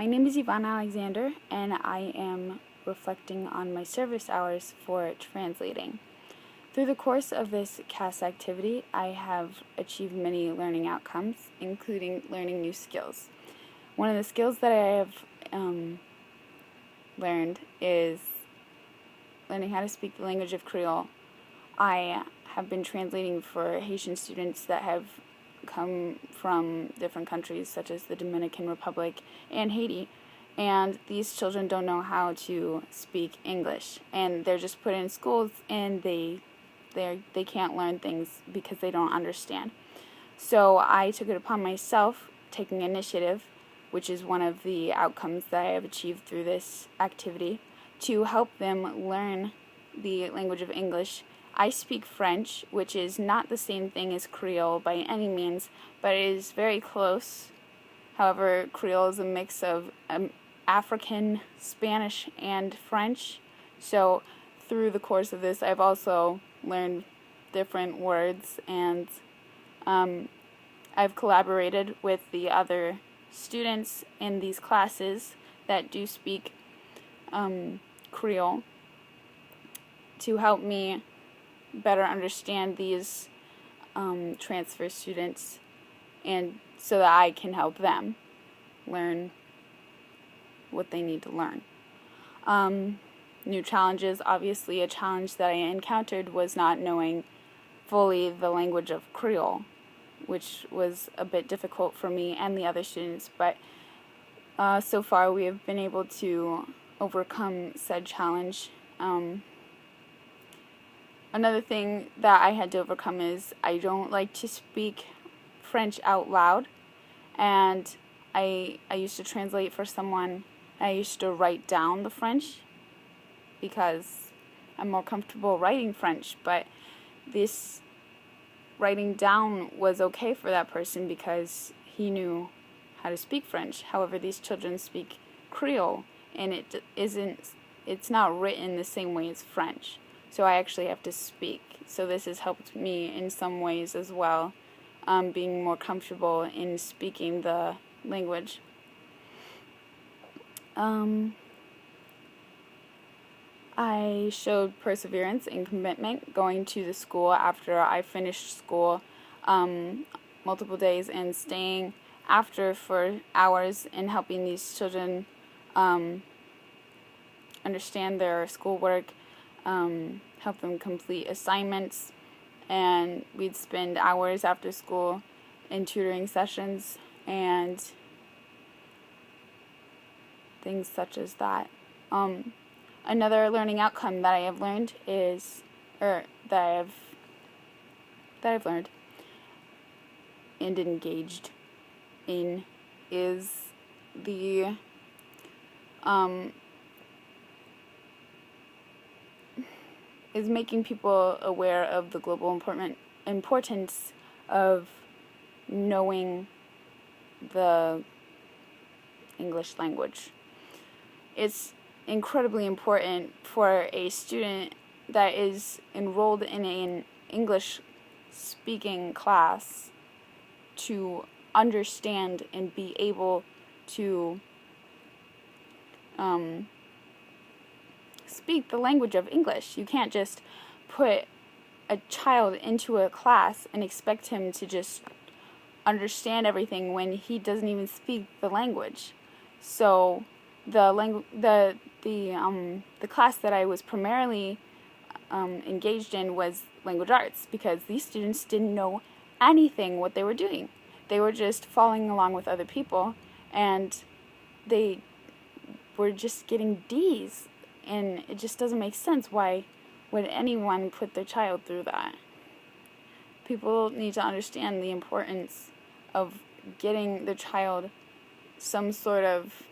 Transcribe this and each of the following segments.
My name is Yvonne Alexander, and I am reflecting on my service hours for translating. Through the course of this CAS activity, I have achieved many learning outcomes, including learning new skills. One of the skills that I have learned is learning how to speak the language of Creole. I have been translating for Haitian students that have come from different countries such as the Dominican Republic and Haiti, and these children don't know how to speak English, and they're just put in schools and they can't learn things because they don't understand. So I took it upon myself, taking initiative, which is one of the outcomes that I have achieved through this activity, to help them learn the language of English. I speak French, which is not the same thing as Creole by any means, but it is very close. However, Creole is a mix of African, Spanish, and French. So through the course of this, I've also learned different words, and I've collaborated with the other students in these classes that do speak Creole to help me better understand these transfer students, and so that I can help them learn what they need to learn. New challenges. Obviously, a challenge that I encountered was not knowing fully the language of Creole, which was a bit difficult for me and the other students, but so far we have been able to overcome said challenge. Another thing that I had to overcome is I don't like to speak French out loud, and I used to translate for someone. I used to write down the French because I'm more comfortable writing French, but this writing down was okay for that person because he knew how to speak French. However, these children speak Creole, and it's not written the same way as French. So I actually have to speak. So this has helped me in some ways as well, being more comfortable in speaking the language. I showed perseverance and commitment going to the school after I finished school multiple days, and staying after for hours and helping these children understand their schoolwork, help them complete assignments, and we'd spend hours after school in tutoring sessions and things such as that. Another learning outcome that I have learned is, that I've learned and engaged in, is the is making people aware of the global importance of knowing the English language. It's incredibly important for a student that is enrolled in an English speaking class to understand and be able to speak the language of English. You can't just put a child into a class and expect him to just understand everything when he doesn't even speak the language. So the class that I was primarily engaged in was language arts, because these students didn't know anything what they were doing. They were just following along with other people, and they were just getting D's, and it just doesn't make sense. Why would anyone put their child through that? People need to understand the importance of getting their child some sort of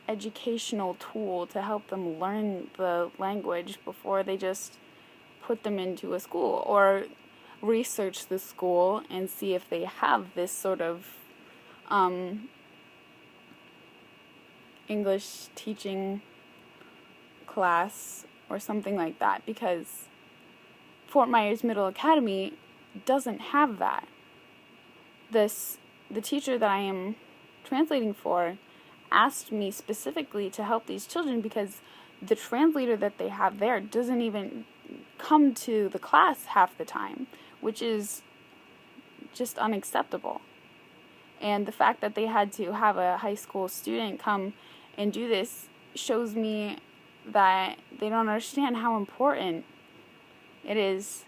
educational tool to help them learn the language before they just put them into a school, or research the school and see if they have this sort of English teaching class or something like that, because Fort Myers Middle Academy doesn't have that. The teacher that I am translating for asked me specifically to help these children because the translator that they have there doesn't even come to the class half the time, which is just unacceptable. And the fact that they had to have a high school student come and do this shows me that they don't understand how important it is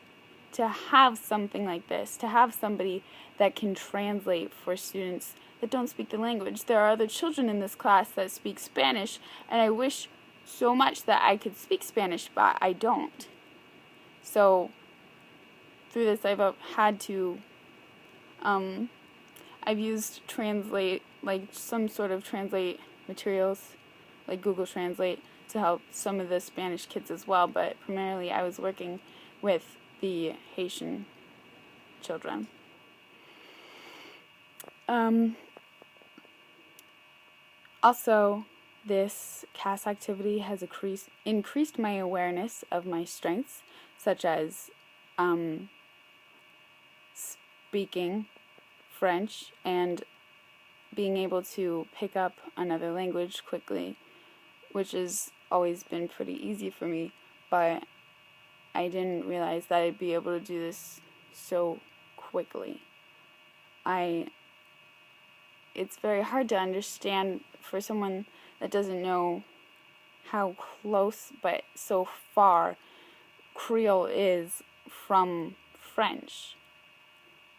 to have something like this, to have somebody that can translate for students that don't speak the language. There are other children in this class that speak Spanish, and I wish so much that I could speak Spanish, but I don't. So through this, I've had to, I've used Translate, like some sort of Translate materials, like Google Translate, to help some of the Spanish kids as well, but primarily I was working with the Haitian children. Also, this CAS activity has increased my awareness of my strengths, such as speaking French and being able to pick up another language quickly, which has always been pretty easy for me, but I didn't realize that I'd be able to do this so quickly. It's very hard to understand for someone that doesn't know how close but so far Creole is from French.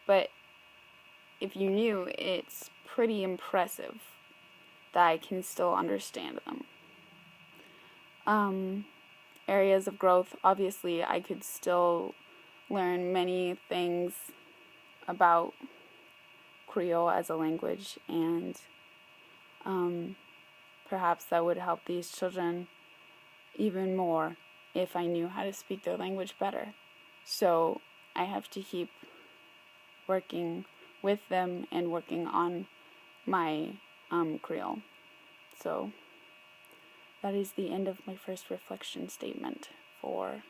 But if you knew, it's pretty impressive that I can still understand them. Areas of growth, obviously I could still learn many things about Creole as a language, and perhaps that would help these children even more if I knew how to speak their language better. So I have to keep working with them and working on my Creole. So that is the end of my first reflection statement for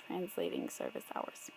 translating service hours.